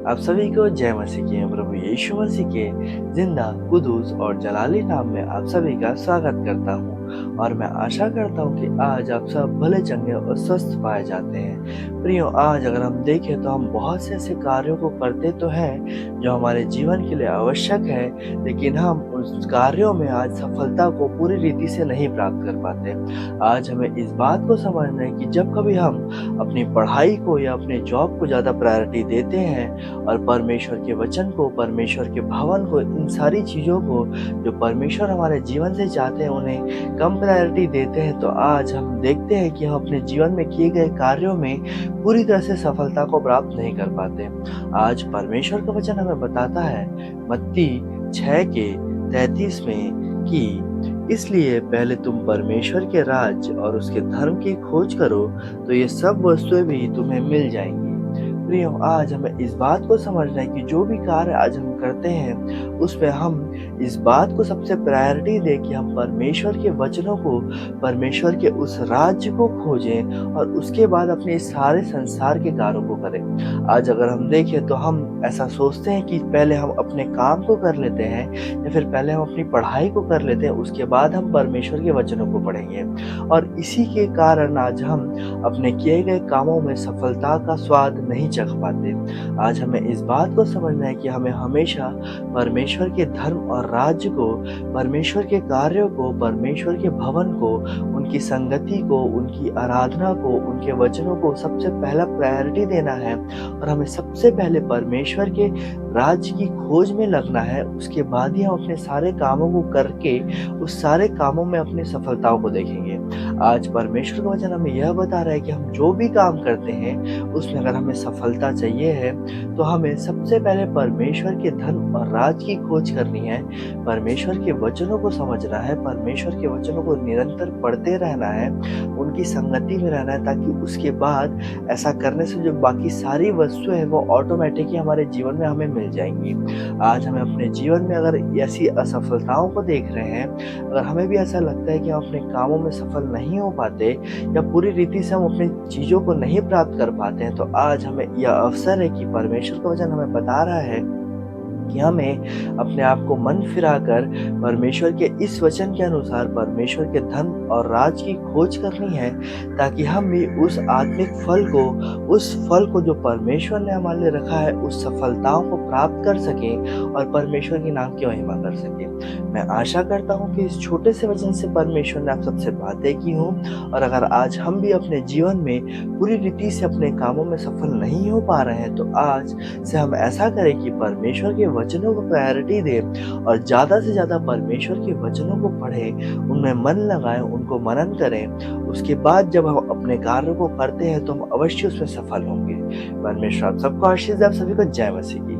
आप सभी को जय मसीह की। प्रभु यीशु मसीह के जिंदा, कुदूस और जलाली नाम में आप सभी का स्वागत करता हूँ और मैं आशा करता हूँ कि आज आप सब भले चंगे और स्वस्थ पाए जाते हैं। प्रियो, आज अगर हम देखें तो हम बहुत से ऐसे कार्यों को करते तो हैं जो हमारे जीवन के लिए आवश्यक है, लेकिन हम उस कार्यों में आज सफलता को पूरी रीति से नहीं प्राप्त कर पाते। आज हमें इस बात को समझना है कि जब कभी हम अपनी पढ़ाई को या अपने जॉब को ज़्यादा प्रायोरिटी देते हैं और परमेश्वर के वचन को, परमेश्वर के भवन को, इन सारी चीज़ों को जो परमेश्वर हमारे जीवन से चाहते हैं उन्हें कम प्रायोरिटी देते हैं, तो आज हम देखते हैं कि हम अपने जीवन में किए गए कार्यों में पूरी तरह से सफलता को प्राप्त नहीं कर पाते। आज परमेश्वर का वचन हमें बताता है मत्ती 6:33 में कि इसलिए पहले तुम परमेश्वर के राज्य और उसके धर्म की खोज करो, तो ये सब वस्तुएं भी तुम्हें मिल जाएंगी। प्रियो, आज हमें इस बात को समझना है कि जो भी कार्य आज हम करते हैं उसमें हम इस बात को सबसे प्रायोरिटी दें कि हम परमेश्वर के वचनों को, परमेश्वर के उस राज्य को खोजें और उसके बाद अपने इस सारे संसार के कार्यों को करें। आज अगर हम देखें तो हम ऐसा सोचते हैं कि पहले हम अपने काम को कर लेते हैं या फिर पहले हम अपनी पढ़ाई को कर लेते हैं, उसके बाद हम परमेश्वर के वचनों को पढ़ेंगे और इसी के कारण आज हम अपने किए गए कामों में सफलता का स्वाद नहीं चख पाते। आज हमें इस बात को समझना है कि हमें हमेशा परमेश्वर के धर्म और राज्य को, परमेश्वर के कार्यों को, परमेश्वर के भवन को, उनकी संगति को, उनकी आराधना को, उनके वचनों को सबसे पहला प्रायोरिटी देना है और हमें सबसे पहले परमेश्वर के राज्य की खोज में लगना है। उसके बाद ही हम अपने सारे कामों को करके उस सारे कामों में अपनी सफलताओं को देखेंगे। आज परमेश्वर का वचन हमें यह बता रहा है कि हम जो भी काम करते हैं उसमें अगर हमें सफलता चाहिए है तो हमें सबसे पहले परमेश्वर के धर्म और राज की खोज करनी है, परमेश्वर के वचनों को समझना है, परमेश्वर के वचनों को निरंतर पढ़ते रहना है, उनकी संगति में रहना है, ताकि उसके बाद ऐसा करने से जो बाकी सारी वस्तुएं हैं वो ऑटोमेटिकली हमारे जीवन में हमें मिल जाएंगी। आज हमें अपने जीवन में अगर ऐसी असफलताओं को देख रहे हैं, अगर हमें भी ऐसा लगता है कि हम अपने कामों में सफल नहीं हो पाते या पूरी रीति से हम अपनी चीज़ों को नहीं प्राप्त कर पाते हैं, तो आज हमें यह अवसर है कि परमेश्वर का वचन हमें बता रहा है कि हमें अपने आप को मन फिराकर परमेश्वर के इस वचन के अनुसार परमेश्वर के धर्म और राज की खोज करनी है, ताकि हम भी उस आत्मिक फल को जो परमेश्वर ने हमारे लिए रखा है, उस सफलताओं को प्राप्त कर सकें और परमेश्वर के नाम की महिमा कर सकें। मैं आशा करता हूँ कि इस छोटे से वचन से परमेश्वर ने आप सबसे बातें की हों और अगर आज हम भी अपने जीवन में पूरी रीति से अपने कामों में सफल नहीं हो पा रहे हैं, तो आज से हम ऐसा करें कि परमेश्वर के वचनों को प्रायोरिटी दें और ज़्यादा से ज़्यादा परमेश्वर के वचनों को पढ़ें, उनमें मन लगाएं, उनको मनन करें। उसके बाद जब हम अपने कार्यों को करते हैं तो हम अवश्य उसमें सफल होंगे। परमेश्वर आप सबको आशीष दे। आप सभी को जय मसीह की।